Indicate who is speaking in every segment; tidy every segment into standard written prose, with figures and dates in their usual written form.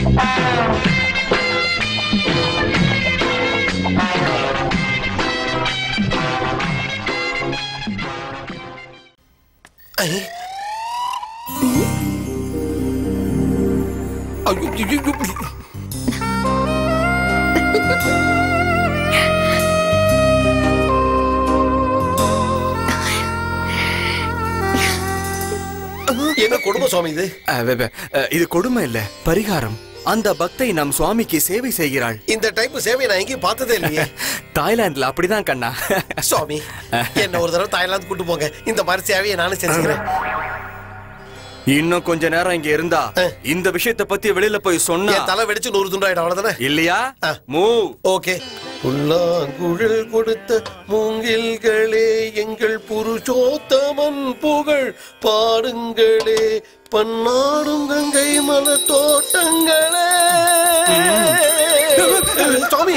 Speaker 1: என்ன கொடுமை சுவாமி இது?
Speaker 2: இது கொடுமை இல்ல, பரிகாரம். அந்த பக்தை நம் சுவாமிக்கு சேவை செய்கிறாள்.
Speaker 1: இந்த டைப் சேவை நான் எங்கேயும் பார்த்ததே இல்லையே.
Speaker 2: தாய்லாந்துல அப்படிதான் கண்ணா.
Speaker 1: சுவாமி என்ன ஒரு தடவை தாய்லாந்து கூட்டு போங்க. இந்த மாதிரி சேவையை நானும் செஞ்சுக்கிறேன்.
Speaker 2: இன்னும் கொஞ்ச நேரம் இங்க இருந்தா இந்த விஷயத்தை பத்தி வெளியில போய் சொன்னா
Speaker 1: தலை வெடிச்சு 100 துண்டாயிடும். அவ்வளவுதானே
Speaker 2: இல்லையா? மூவ்.
Speaker 1: ஓகே. புல்லாங்குழல் கொடுத்த மூங்கில்களே எங்கள் புருஷோத்தமன் புகழ் பாடுங்களே, பன்னாடும் கங்கை மலர் தோட்டங்களே. சுவாமி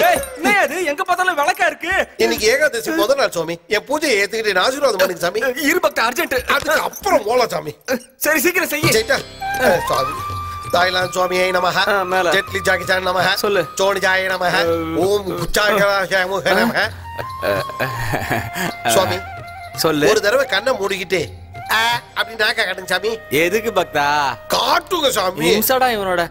Speaker 2: எங்க பார்த்தாலும் விளக்கா இருக்கு.
Speaker 1: இன்னைக்கு ஏகாதசி முதல் நாள் சுவாமி. என் பூஜையை ஏத்துக்கிட்டு ஆசீர்வாதம் பண்ணுங்க சாமி.
Speaker 2: இருபக்த அர்ஜென்ட்.
Speaker 1: அதுக்கு அப்புறம் போலாம் சாமி.
Speaker 2: சரி சீக்கிரம் செய்ய.
Speaker 1: சாமி தாய்லாந்து சுவாமியை நமஹ, ஜெட்லி ஜாகிஜான் நமஹ, சொல்லு சோனி ஜாய நமஹ, ஓம் குச்சாய நமஹ. சுவாமி சொல்லு. ஒரு தடவை கண்ணை மூடிக்கிட்டு அப்படி நாக்க காட்டுங்க சாமி.
Speaker 2: எதுக்கு பக்தா?
Speaker 1: காட்டுங்க சாமி.
Speaker 2: இம்சடா இவனோட.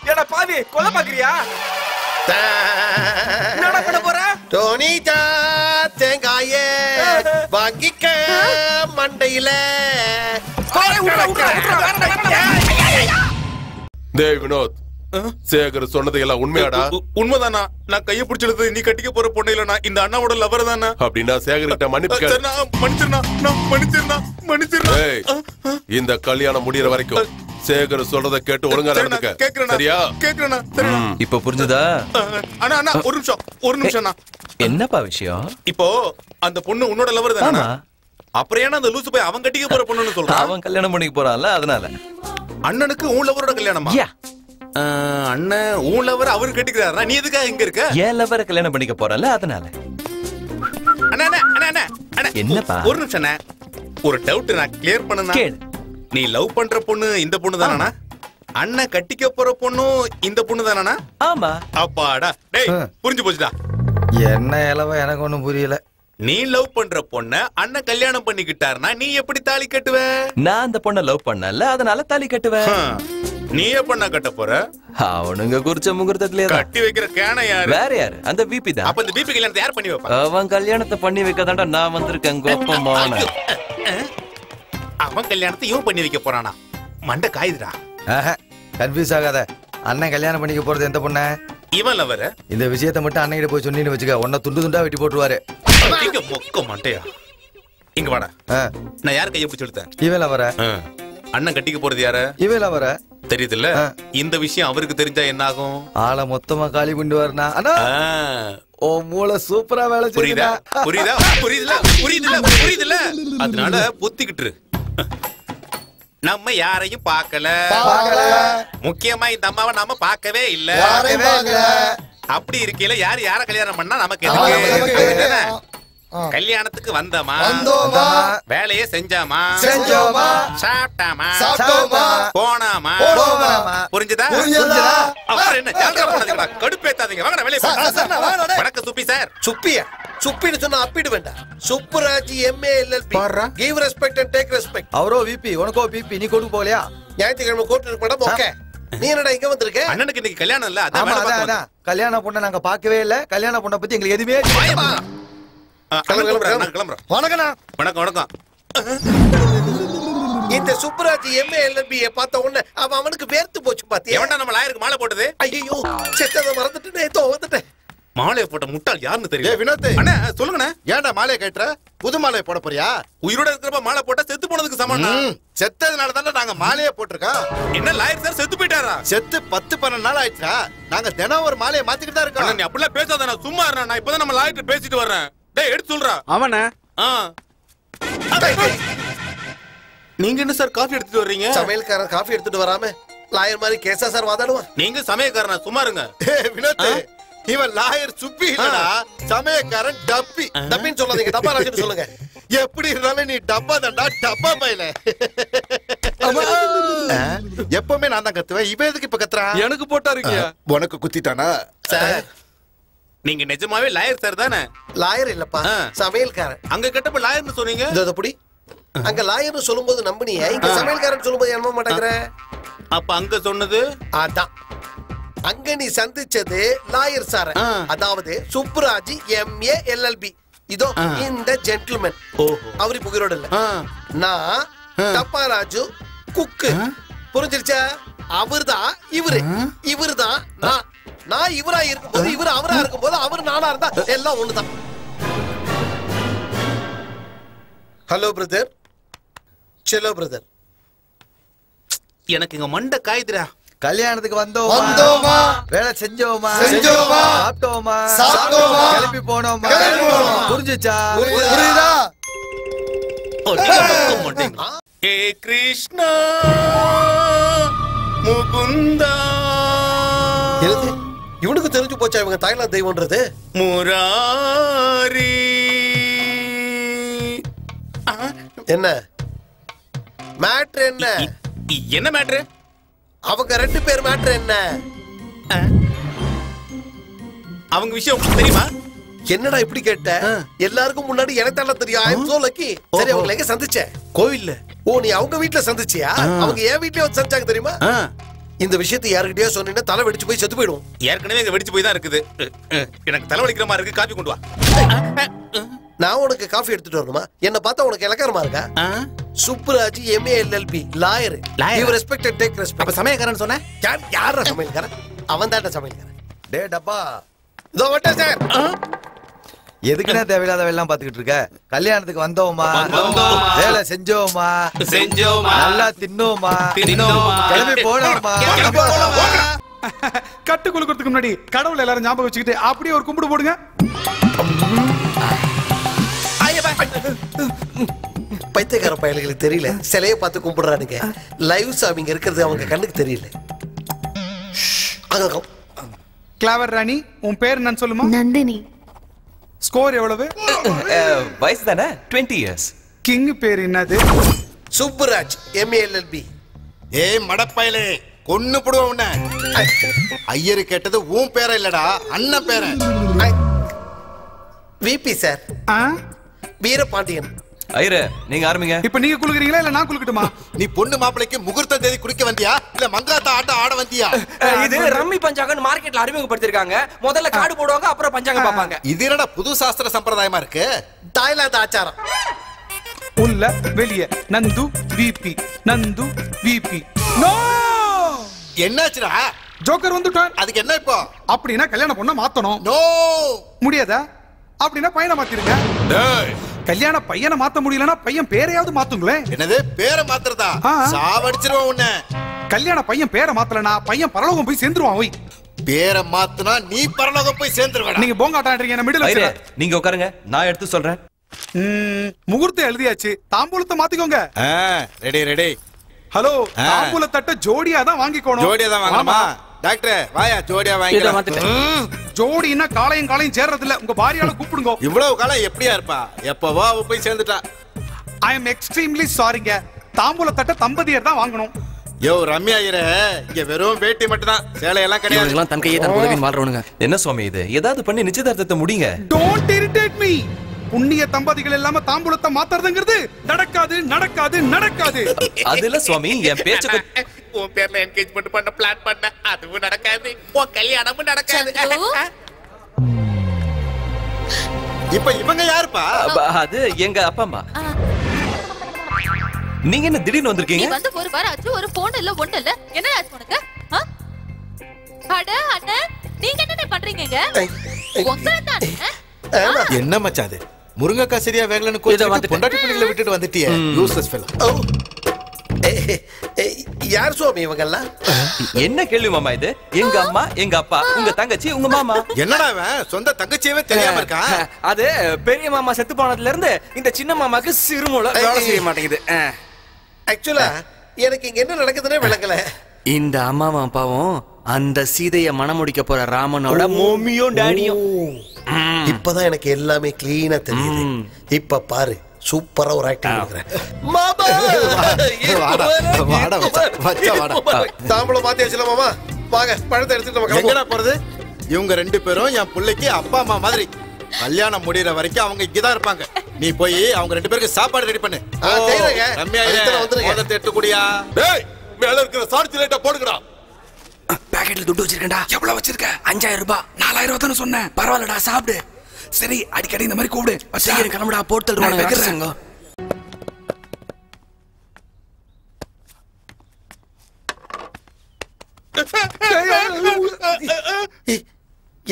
Speaker 2: ஏடா பாவி, கொலை பாக்குறியா? என்னடா பண்ண போற?
Speaker 1: டோனிடா தேங்காயே வாங்கிக்க மண்டையில.
Speaker 3: டேய் வினோத், சேகர் சொன்னது எல்லாம் உண்மையாடா?
Speaker 4: உண்மைதானா? நான் கையை பிடிச்சது நீ கட்டிக்க போற பொண்ணு இல்ல, நான் இந்த அண்ணாவோட லவர் தானே.
Speaker 3: அப்படின்னா சேகர் கிட்ட மன்னிச்சிருந்தா. இந்த கல்யாணம் முடியற வரைக்கும் சேகர் சொல்றத கேட்டு ஒழுங்கா நடந்துக்க. சரியா?
Speaker 4: கேக்குறேனா? சரி.
Speaker 5: இப்போ புரிஞ்சுதா?
Speaker 4: அண்ணா ஒரு நிமிஷம்.
Speaker 5: என்னப்பா விஷயம்?
Speaker 4: இப்போ அந்த பொண்ணு உன்னோட லவர் தானே? அப்புறம் ஏன்னா அந்த லூசு போய் அவன் கட்டிக்க போற பொண்ணுன்னு சொல்றான்.
Speaker 5: அவன் கல்யாணம் பண்ணிக்க போறான்ல, அதனால.
Speaker 4: அண்ணனுக்கு உன் லவரோட கல்யாணமா? அண்ணன் உன் லவர் அவரு கட்டிக்கிறாரா? நீ எதுக்காக இங்க இருக்க?
Speaker 5: ஏன் லவரை கல்யாணம் பண்ணிக்க போறல, அதனால. என்னப்பா?
Speaker 4: ஒரு நிமிஷம், ஒரு டவுட் நான் கிளியர் பண்ணனா. நீ லவ் பண்ற பொண்ணு இந்த பொண்ணு தானா? அண்ணன் கட்டிக்க போற பொண்ணும் இந்த பொண்ணு தானா?
Speaker 5: ஆமா.
Speaker 4: அப்பாடா, டேய் புரிஞ்சு போச்சுடா.
Speaker 6: என்ன இலவ எனக்கு ஒண்ணும் புரியல.
Speaker 4: நீ லவ் பண்ற பொண்ண அண்ணன் கல்யாணம் பண்ணிக்கிட்டாருனா நீ எப்படி தாலி கட்டுவ?
Speaker 5: நான் அந்த பொண்ண லவ் பண்ணல, அதனால தாலி கட்டுவேன்.
Speaker 4: நீ எப்ப கட்ட போற?
Speaker 5: அவனுங்க குறிச்ச முகூர்த்தத்திலே
Speaker 4: கட்டி வைக்கிற கேன யாரு?
Speaker 5: வேற யாரு? அந்த பிபி தான்.
Speaker 4: அப்ப இந்த பிபி கல்யாணத்தை யார் பண்ணி வைப்பா?
Speaker 5: அவன் கல்யாணத்தை பண்ணி வைக்கதாண்டா நான் வந்திருக்கேன். கோப்பமான
Speaker 4: அவன் கல்யாணத்தை இவன் பண்ணி வைக்க போறானா? மண்டை காயுதுடா.
Speaker 6: கன்ஃபியூஸ் ஆகாத. அண்ணன் கல்யாணம் பண்ணிக்க போறது எந்த பொண்ண?
Speaker 4: இவன் லவர்.
Speaker 6: இந்த விஷயத்தை மட்டும் அண்ணன் போய் சொன்னீன்னு வச்சுக்க, உன்னை துண்டு துண்டா வெட்டி போட்டுருவாரு.
Speaker 4: இங்க மொக்க மண்டையா. இங்க வாடா. நான் யார் கையை பிடிச்சு எடுத்தேன்?
Speaker 6: இவன் லவர.
Speaker 4: அண்ணன் கட்டிக்க போறது யாரு?
Speaker 6: இவன் லவர.
Speaker 4: தெரியுதுல்ல? இந்த விஷயம் அவருக்கு தெரிஞ்சா என்ன ஆகும்?
Speaker 6: ஆளை மொத்தமா காலி பண்ணி வரனா? அண்ணா ஓ மூளை சூப்பரா வேலை
Speaker 4: புரியுதா? புரியுதா? புரியுதுல? அதனால பொத்திக்கிட்டு நம்ம யாரையும் பார்க்கல. முக்கியமா இந்த அம்மாவை நாம பார்க்கவே இல்ல. அப்படி இருக்கையில யாரு யார கல்யாணம் பண்ணா நமக்கு எதுக்கு? கல்யாணத்துக்கு வந்தமா, வேலையை செஞ்சாமா, சாப்பிட்டாமா, போனாமா. புரிஞ்சுதா? அப்புறம் என்ன ஜாலியா போனதுங்களா? கடுப்பேத்தாதீங்க. வாங்க வெளியே. வணக்கம் சுப்பி சார்.
Speaker 1: சுப்பியா? சுப்பின்னு சொன்னா அப்பிடு வேண்டாம். Subburaj MA LLB. Give respect and take respect.
Speaker 6: அவரோ விபி, உனக்கோ பிபி. நீ கொண்டு போகலையா?
Speaker 1: ஞாயிற்றுக்கிழமை கோர்ட்டுக்கு படம். ஓகே. நீ என்னடா இங்க வந்திருக்க?
Speaker 4: அண்ணனுக்கு இன்னைக்கு கல்யாணம் இல்ல.
Speaker 6: அதான் கல்யாண பொண்ணை நாங்க பார்க்கவே இல்ல. கல்யாண பொண்ணை பத்தி எங்களுக்கு எதுவுமே.
Speaker 4: வணக்கம்.
Speaker 1: இந்த சுப்புராஜ் எம்ஏ எல்எல்பி பார்த்த உடனே அவனுக்கு வேர்த்து போச்சு. பாத்தியா?
Speaker 4: எவன்டா நம்ம லாயருக்கு மாலை போட்டது?
Speaker 1: ஐயோ செத்தத மறந்துட்டேனே. தோ வந்துட்டேன்.
Speaker 4: மாலையை போட்ட முட்டாள் யாருன்னு தெரியல.
Speaker 7: வினோத்
Speaker 4: அண்ணா சொல்லுங்கண்ணே.
Speaker 7: ஏன்டா மாலையை கட்டுற? புது மாலையை போட போறியா?
Speaker 4: உயிரோட இருக்கிறப்ப மாலை போட்டா செத்து போனதுக்கு சமம்.
Speaker 7: செத்ததுனால தானே நாங்க மாலையை போட்டிருக்கோம்.
Speaker 4: என்ன லாயர் சார் செத்து போயிட்டாரா?
Speaker 7: செத்து 10-12 நாள் ஆயிடுச்சா? நாங்க தினம் ஒரு மாலையை மாத்திக்கிட்டு தான் இருக்கோம்.
Speaker 4: நீ அப்படிலாம் பேசாத. நான் சும்மா இருறேன். நான் இப்பதான் நம்ம லாயர்கிட்ட பேசிட்டு வர்றேன். டேய் எடுத்து சொல்றா.
Speaker 2: அவன
Speaker 4: நீங்க என்ன சார் காஃபி எடுத்துட்டு வர்றீங்க?
Speaker 1: சமையல்காரன் காஃபி எடுத்துட்டு வராம லாயர் மாதிரி கேஸா சார் வாதாடுவான்.
Speaker 4: நீங்க சமையல்காரனா? சும்மா இருங்க.
Speaker 7: வினோத், இவன் லாயர் சுப்பி இல்லடா, சமயக்காரன் டப்பி.
Speaker 1: டப்பின்னு சொல்லாதீங்க, டப்பா ராஜுன்னு சொல்லுங்க.
Speaker 7: எப்படி இருந்தாலும் நீ டப்பா தான்டா, டப்பா பையல. எப்பவுமே நான் தான் கத்துவேன், இவன் எதுக்கு இப்ப கத்துறான்?
Speaker 3: எனக்கு போட்டாருங்க.
Speaker 7: உனக்கு குத்திட்டானா?
Speaker 4: சார் நீங்க நிஜமாவே லாயர் சார் தானே?
Speaker 1: லாயர் இல்லப்பா, சமையல்காரன்.
Speaker 4: அங்க கட்டப்ப லாயர்னு சொன்னீங்க.
Speaker 1: இந்த புடி அங்க லாயர்னு சொல்லும்போது நம்பினியே, இங்க சமையல்காரன் சொல்லும்போது நம்ப மாட்டேங்கிற.
Speaker 4: அப்ப அங்க சொன்னது
Speaker 1: அதான், அங்க நீ சந்திச்சது லாயர் சார், அதாவது சுப்புராஜ் MA LLB. இதோ இந்த ஜென்டில்மேன், அவரு புகரோட இல்ல. நான் டப்பா ராஜு குக்கு, புரிஞ்சிருச்சா? அவர்தான் இவரு, இவர்தான் நான். நான் இவரா இருக்கும்போது இவரு அவரா இருக்கும்போது அவரு நானா இருந்தா எல்லாம் ஒண்ணுதான். Hello brother, sello brother.
Speaker 4: எனக்கு இங்க மண்டை காயுதுடா.
Speaker 6: கல்யாணத்துக்கு வந்தோமா, வேலை செஞ்சோமா, சாப்பிட்டோமா, கிளம்பி போனோமா, புரிஞ்சுச்சா? புரியுதா?
Speaker 4: ஹே கிருஷ்ணா முகுந்தா.
Speaker 1: இவனுக்கு தெரிஞ்சு போச்சா இவங்க தாய்லாந்து தெய்வம்ன்றது?
Speaker 4: முராரி.
Speaker 1: என்ன மேட்ரு? என்ன
Speaker 4: என்ன மேட்ரு?
Speaker 1: அவங்க 2 பேர் மேட்ரு என்ன?
Speaker 4: அவங்க விஷயம் உங்களுக்கு தெரியுமா?
Speaker 1: என்னடா இப்படி கேட்ட? எல்லாருக்கும் முன்னாடி எனக்கு தான் தெரியும். ஐ அம் சோ லக்கி. சரி, அவங்க எங்க சந்திச்ச?
Speaker 4: கோவில்ல.
Speaker 1: ஓ, நீ அவங்க வீட்ல சந்திச்சியா? அவங்க என் வீட்லயே வந்து சந்திச்சாங்க தெரியுமா? இந்த விஷயத்தை யாருக்கிட்டயோ சொன்னீங்கன்னா தலை வெடிச்சு போய் செத்து போயிடும்.
Speaker 4: ஏற்கனவே இங்க வெடிச்சு போய் தான் இருக்குது. எனக்கு தலை வலிக்கிற மாதிரி இருக்கு, காபி கொண்டு வா.
Speaker 1: நான் உனக்கு காஃபி எடுத்துட்டு வரணுமா? என்ன பார்த்தா உனக்கு இலக்காரமா இருக்கா? Subburaj MA LLB lawyer. You respect and take respect.
Speaker 4: அப்ப சமயக்காரன் சொன்ன?
Speaker 1: யாரா சமையல்காரன்? அவன் தான் சமையல்காரன்.
Speaker 6: டே டப்பா,
Speaker 1: இதோ வட்ட சார்.
Speaker 6: எதுக்குன்னா தேவையில்லாத வேலைலாம் பாத்துக்கிட்டு இருக்க? கல்யாணத்துக்கு வந்தோமா, வேலை செஞ்சோமா, நல்லா தின்னோமா, கிளம்பி போனோமா.
Speaker 8: கட்டு குலுக்கிறதுக்கு முன்னாடி கடவுள் எல்லாரும் ஞாபகம் வச்சுக்கிட்டு அப்படியே ஒரு கும்பிடு போடுங்க.
Speaker 1: பைத்தியக்கார பயல்களுக்கு தெரியல, சிலையை பார்த்து கும்பிடுறானுங்க. லைவ் சாமிங்க இருக்கிறது அவங்க கண்ணுக்கு தெரியல.
Speaker 8: கிளாவர் ராணி, உன் பேர் என்னன்னு சொல்லுமா?
Speaker 9: நந்தினி.
Speaker 8: ஸ்கோர் எவ்வளவு?
Speaker 5: வயசு தானே 20 years.
Speaker 8: கிங் பேர் என்னது?
Speaker 1: Subbaraj MA LLB.
Speaker 7: ஏய் மடப்பயலே, கொன்னு போடுவோம் உன்னை. ஐயரு கேட்டது உன் பேர இல்லடா, அண்ணன் பேர.
Speaker 1: VP sir, Veerapandian.
Speaker 5: ஐயரே, நீங்க ஆரம்பிங்க.
Speaker 8: இப்ப நீங்க குலுக்குறீங்களா இல்ல நான் குலுக்கட்டுமா?
Speaker 7: நீ பொண்ணு மாப்பிளைக்கு முகூர்த்த தேதி குடிக்க வந்தியா இல்ல மங்காத்தா ஆட்டம் ஆட வந்தியா?
Speaker 10: இது ரம்மி பஞ்சாங்கன்னு மார்க்கெட்ல அறிமுகப்படுத்திருக்காங்க. முதல்ல கார்டு போடுவாங்க, அப்புறம் பஞ்சாங்கம் பாப்பாங்க.
Speaker 7: இது என்னடா புது சாஸ்திர சம்பிரதாயமா இருக்கு?
Speaker 1: தாய்லாந்து ஆச்சாரம்.
Speaker 8: உள்ள வெளிய Nandu VP, Nandu VP. No!
Speaker 7: என்னாச்சுடா?
Speaker 8: ஜோக்கர் வந்துட்டான்.
Speaker 7: அதுக்கு என்ன இப்போ?
Speaker 8: அப்படினா கல்யாண பொண்ண மாத்தணும்.
Speaker 7: நோ!
Speaker 8: முடியாதா? அப்படினா பையனை மாத்திருங்க.
Speaker 3: டேய்,
Speaker 8: கல்யாண பையனை மாத்த முடியலனா பையன் பேரையாவது மாத்துங்களே.
Speaker 7: என்னது பேரை மாத்துறதா? சாவடிச்சிருவான் உன்னை.
Speaker 8: கல்யாண பையன் பேரை மாத்தலனா பையன் பரலோகம் போய் சேர்ந்துருவான். ஓய்,
Speaker 7: பேரை மாத்துனா நீ பரலோகம் போய் சேர்ந்துருவடா.
Speaker 8: நீங்க போங்காட்டான்றீங்க, நான் மிடில் வச்சிரேன்.
Speaker 5: நீங்க உட்காருங்க, நான் எடுத்து சொல்றேன்.
Speaker 8: முகூர்த்தம் எழுதியாச்சு, தாம்பூலத்தை மாத்திக்கோங்க.
Speaker 7: Ready ready.
Speaker 8: ஹலோ, தாம்பூல தட்ட ஜோடியா தான் வாங்கிக்கணும்.
Speaker 7: ஜோடியா தான் வாங்கணுமா? டாக்டர் வாயா, ஜோடியா வாங்கிக்கலாம்.
Speaker 8: ஜோடினா காலையும் காலையும் சேர்றது இல்ல, உங்க பாரியால கூப்பிடுங்க.
Speaker 7: இவ்வளவு காலம் எப்படியா இருப்பா? எப்பவோ அவ போய் சேர்ந்துட்டா.
Speaker 8: ஐ அம் எக்ஸ்ட்ரீம்லி சாரிங்க. தாம்பூல தட்ட தம்பதியர் தான் வாங்கணும்.
Speaker 7: யோ ரம்யா ஐயரே, இங்க வெறும் வேட்டி மட்டும் தான், சேலை எல்லாம் கிடையாது.
Speaker 10: இவங்கலாம் தன் கையே தன் உதவின்னு வாழ்றவனுங்க.
Speaker 5: என்ன சுவாமி இது? ஏதாவது பண்ணி நிச்சயதார்த்தத்தை முடிங்க.
Speaker 8: Don't irritate me. புண்ணிய தம்பதிகள் இல்லாம தாம்பூலத்தை மாத்துறதுங்கிறது நடக்காது நடக்காது நடக்காது.
Speaker 5: அதுல சுவாமி என் பேச்சுக்கு
Speaker 4: உன் பேர்ல என்கேஜ்மென்ட் பண்ண பிளான் பண்ண, அதுவும் நடக்காது. உன் கல்யாணமும் நடக்காது.
Speaker 7: இப்ப இவங்க யாருப்பா?
Speaker 5: அது எங்க அப்பா அம்மா. நீங்க என்ன திடீர்னு வந்திருக்கீங்க?
Speaker 9: நீ வந்து ஒரு வாரம் ஆச்சு, ஒரு போன் இல்ல ஒண்ணு இல்ல. என்ன ஆச்சு உனக்கு? அட அண்ணே, நீங்க என்ன பண்றீங்க? ஒக்கறதானே.
Speaker 7: என்ன மச்சான் அது? முருங்கக்காய் சரியா வேகலன்னு கோச்சிட்டு பொண்டாட்டி பிள்ளைகளை விட்டுட்டு வந்துட்டியே, யூஸ்லெஸ் ஃபெலோ.
Speaker 1: யார் சுவாமி இவங்கெல்லாம்?
Speaker 5: என்ன கேள்வி மாமா இது? எங்க அம்மா, எங்க அப்பா, உங்க தங்கச்சி, உங்க மாமா.
Speaker 7: என்னடா இவன் சொந்த தங்கச்சியவே தெரியாம இருக்கான்?
Speaker 10: அது பெரிய மாமா செத்து போனதுல இருந்து இந்த சின்ன மாமாக்கு சிறுமூளை வேலை செய்ய மாட்டேங்குது.
Speaker 1: ஆக்சுவலா எனக்கு இங்க என்ன நடக்குதுன்னே விளங்கல.
Speaker 10: இந்த அம்மாவும் அப்பாவும்
Speaker 2: அந்த சீதைய மணமுடிக்க போற ராமனோட மோமியும் டாடியும்.
Speaker 1: இப்பதான் எனக்கு எல்லாமே கிளீனா தெரியுது. இப்ப பாரு, சூப்பரா ஒரு ஆக்டிங் கொடுக்குறேன். தாம்பளம் மாத்தி வச்சுல மாமா. வாங்க பழத்தை எடுத்துட்டு நம்ம
Speaker 7: எங்கடா போறது? இவங்க 2 பேரும் என் பிள்ளைக்கு அப்பா அம்மா மாதிரி. கல்யாணம் முடியற வரைக்கும் அவங்க இங்கதான் இருப்பாங்க. நீ போய் அவங்க 2 பேருக்கு சாப்பாடு ரெடி பண்ணு. ரம்யா வந்துருங்க. எட்டு குடியா?
Speaker 3: டேய் மேல இருக்கிற சார்ஜ் லைட்ட போடுங்கடா.
Speaker 11: பாக்கெட்ல துட்டு வச்சிருக்கேன்டா. எவ்வளவு வச்சிருக்க? 5000 ரூபாய். 4000 தான சொன்னேன். பரவாயில்லடா சாப்பிடு. சரி அடிக்கடி இந்த மாதிரி கூப்பிடு. சீக்கிரம் கிளம்புடா. போர்ட்டல் ரோட வைக்கிறேங்க.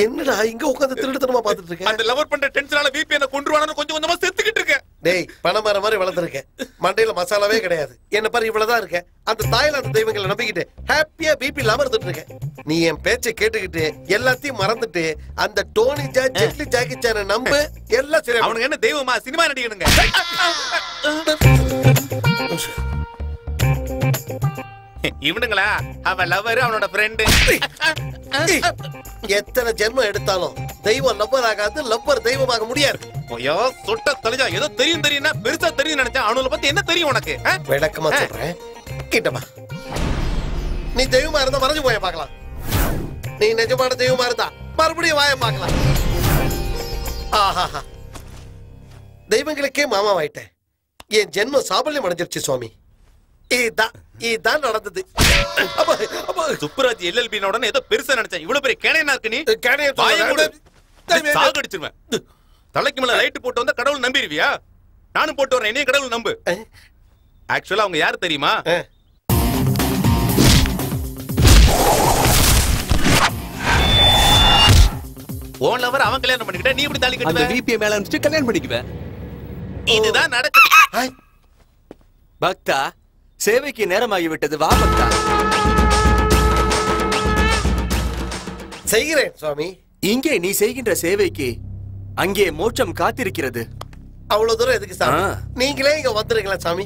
Speaker 1: என்னடா இங்க உட்கார்ந்து திருடுத்தனமா பாத்துட்டு இருக்க?
Speaker 4: அந்த லவர் பண்ற டென்ஷனால பிபி என்ன கொன்றுவானு கொஞ்சம் கொஞ்சமா செத்துக்கிட்டு இருக்கேன்.
Speaker 1: டேய் பணமர மாதிரி வளர்ந்துருக்கேன். மண்டையில மசாலாவே கிடையாது. என்ன பாரு இவ்வளவுதான் இருக்க. அந்த தாய்லாந்து தெய்வங்களை நம்பிக்கிட்டு ஹாப்பியா பிபி இல்லாம இருந்துட்டு இருக்கேன். நீ என் பேச்சை கேட்டுக்கிட்டு எல்லாத்தையும் மறந்துட்டு அந்த டோனி ஜெட்லி ஜாக்கி சானை நம்பு. எல்லாம் சரி.
Speaker 4: அவனுக்கு என்ன தெய்வமா? சினிமா நடிகனுங்க. இவனுங்களா? அவன் லவர், அவனோட ஃப்ரெண்ட்.
Speaker 1: எத்தனை ஜென்மம் எடுத்தாலும் தெய்வம் லவ்வர் ஆகாது, லவ்வர் தெய்வமாக முடியாது.
Speaker 4: ஐயோ சொட்ட தலைஜா, ஏதோ தெரியும்னா பெருசா தெரியும் நினைச்சேன். அவனுல பத்தி என்ன தெரியும் உனக்கு?
Speaker 1: விளக்கமா சொல்றேன், கிட்டமா. நீ தெய்வமா இருந்தா மறைஞ்சு போய பார்க்கலாம். நீ நிஜமான தெய்வமா இருந்தா மறுபடியும் வாய பார்க்கலாம். ஆஹா, தெய்வங்களுக்கே மாமாவாயிட்டேன். என் ஜென்மம் சாபல்யம் அடைஞ்சிருச்சு சுவாமி. இதான் நடந்தது.
Speaker 4: சுப்புராஜ் எல்எல்பி உடனே ஏதோ பெருசா நினைச்சேன். இவ்வளவு பெரிய கேனையா இருக்கு நீ. சாகடிச்சிருவேன். தலைக்கு மேல லைட் போட்டு வந்தா கடவுள் நம்பிடுவியா? நானும் போட்டு வரேன், என்னையும் கடவுள் நம்பு. ஆக்சுவலா அவங்க யாரு தெரியுமா? ஓன் லவர் அவன் கல்யாணம் பண்ணிக்கிட்ட, நீ இப்படி தாலி கட்டுவ?
Speaker 5: அந்த விபிஏ மேல அனுப்பிச்சு கல்யாணம் பண்ணிக்குவேன்.
Speaker 4: இதுதான் நடக்குது.
Speaker 2: பக்தா, சேவைக்கு நேரமாகிவிட்டது. வா பக்தா.
Speaker 1: செய்கிறேன் சுவாமி.
Speaker 2: இங்கே நீ செய்கின்ற சேவைக்கு அங்கே மோட்சம் காத்திருக்கிறது.
Speaker 1: அவ்வளவு தூரம் எதுக்கு சாமி? நீங்களே இங்க வந்துருங்களா சாமி?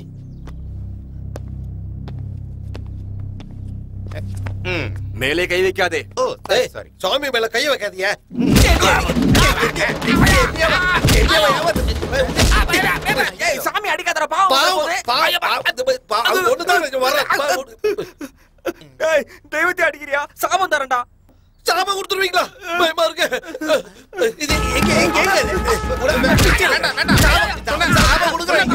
Speaker 2: மேலே கை வைக்காதே.
Speaker 1: சுவாமி மேல கை வைக்காதீங்க.
Speaker 10: சாமி அடிக்காதடா. தெய்வத்தை அடிக்கிறியா? சாபம் தரண்டா.
Speaker 1: சாபம் கொடுத்துருவீங்களா? பயமா இருக்கு. இது எங்க எங்க சாபம் கொடுக்குறேன்.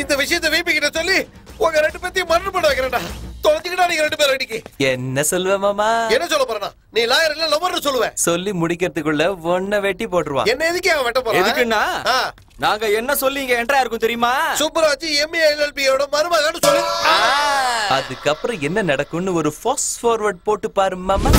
Speaker 1: இந்த விஷயத்தை வீபி கிட்ட சொல்லி உங்க 2 பேத்தையும் மரணம் பண்ண வைக்கிறேன்டா. தொலைஞ்சுக்கிட்டா நீங்க 2 பேரும் அடிக்கி.
Speaker 5: என்ன சொல்லுவ மாமா?
Speaker 1: என்ன சொல்ல போறா? நீ லாயர் இல்ல லவர்னு சொல்லுவேன்.
Speaker 5: சொல்லி முடிக்கிறதுக்குள்ள ஒன்ன வெட்டி போட்டுருவான்.
Speaker 1: என்ன எதுக்கு அவன் வெட்ட போறான்?
Speaker 2: எதுக்குன்னா நாங்க என்ன சொல்லி இங்க என்ட்ரா இருக்கும் தெரியுமா?
Speaker 1: சுப்புராஜ் எம்ஏ எல்எல்பியோட மருமகன்னு சொல்லு.
Speaker 5: அதுக்கப்புறம் என்ன நடக்கும்னு ஒரு ஃபாஸ்ட் ஃபார்வர்ட் போட்டு பாரு மாமா.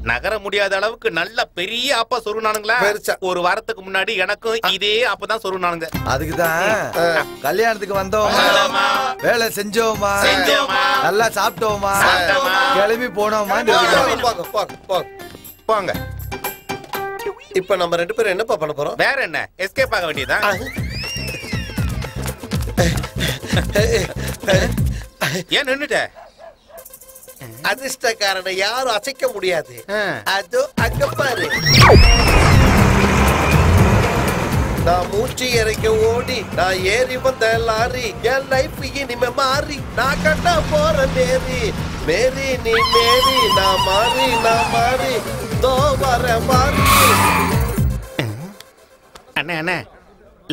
Speaker 4: நகர முடியாத அளவுக்கு நல்ல பெரிய அப்பா சொருனானுங்களா? ஒரு வாரத்துக்கு முன்னாடி எனக்கும் இதே அப்பதான் சொருனானுங்க.
Speaker 6: அதுக்குதான் கல்யாணத்துக்கு வந்தோமா, வேலை செஞ்சோமா, நல்லா சாப்பிட்டோமா, கிளம்பி போனோமா.
Speaker 4: போங்க.
Speaker 1: இப்ப நம்ம 2 பேரும் என்னப்பா பண்ண போறோம்?
Speaker 4: வேற என்ன, எஸ்கேப் ஆக வேண்டியதான். ஏன் நின்னுட்ட?
Speaker 1: அதிர்ஷ்டக்காரனை யாரும் அசைக்க முடியாது. அதோ அங்க பாரு. நான் மூச்சு இறைக்க ஓடி நான் ஏறி வந்த லாரி. என் லைஃப் இனிமே மாறி நான் கட்ட போற மேரி. மேரி நீ மேரி, நான் மாறி தோ வர மாறி.
Speaker 4: அண்ணே அண்ணே,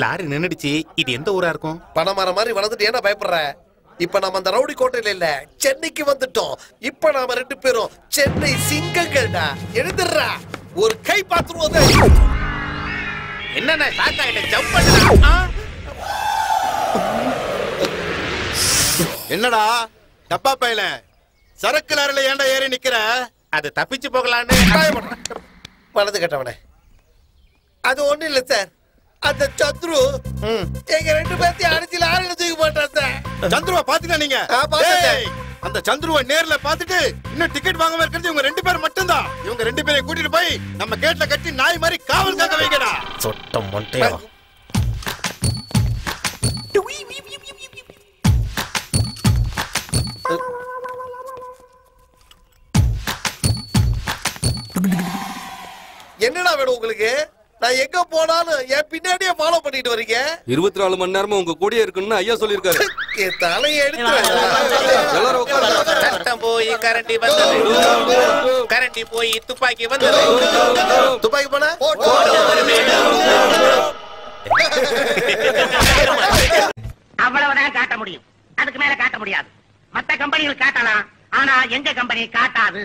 Speaker 4: லாரி நின்னுடுச்சு. இது எந்த ஊரா இருக்கும்?
Speaker 1: பணமர மாதிரி வளர்ந்துட்டு ஏன்னா பயப்படுற? இப்ப நம்ம அந்த ரவுடி கோட்டையில இல்ல, சென்னைக்கு வந்துட்டோம். இப்ப நாம 2 பேரும் சென்னை சிங்கங்கள்டா. எழுந்துடுறா, ஒரு கை பாத்துருவோம்.
Speaker 4: என்னண்ணே ஷாக் ஆயிட்ட? ஜம்ப் பண்ணுடா.
Speaker 7: என்னடா டப்பா பையல சரக்கு லாரில ஏன்டா ஏறி நிக்கிற?
Speaker 4: அது தப்பிச்சு போகலான்னு.
Speaker 1: வலது கட்டவனே, அது ஒண்ணு இல்ல சார். அந்த சந்துரு எங்க 2 பேர்த்தையும் அடிச்சு லாரியில தூக்கி போட்டான் சார்.
Speaker 7: சந்துருவா பாத்தீங்களா நீங்க? அந்த சந்துருவை நேர்ல பாத்துட்டு இன்னும் டிக்கெட் வாங்காம இருக்கிறது இவங்க 2 பேர் மட்டும்தான். இவங்க 2 பேரை கூட்டிட்டு போய் நம்ம கேட்ல கட்டி நாய் மாதிரி காவல் காக்க வைக்கடா.
Speaker 1: சொட்ட மொட்டையா. என்னடா வேணும் உங்களுக்கு? நான் எங்க போனாலும் என் பின்னாடியே ஃபாலோ பண்ணிட்டு வரீங்க.
Speaker 12: 24 மணி நேரமும் உங்க கூடயே இருக்குன்னு ஐயா சொல்லிருக்காரு.
Speaker 1: என் தலையை எடுத்து
Speaker 4: சட்டம் போய் கரண்டி வந்தது, கரண்டி போய் துப்பாக்கி வந்தது,
Speaker 1: துப்பாக்கி போன
Speaker 13: அவ்வளவுதான் காட்ட முடியும். அதுக்கு மேல காட்ட முடியாது. மத்த கம்பெனிகள் காட்டலாம், ஆனா எங்க கம்பெனி காட்டாது.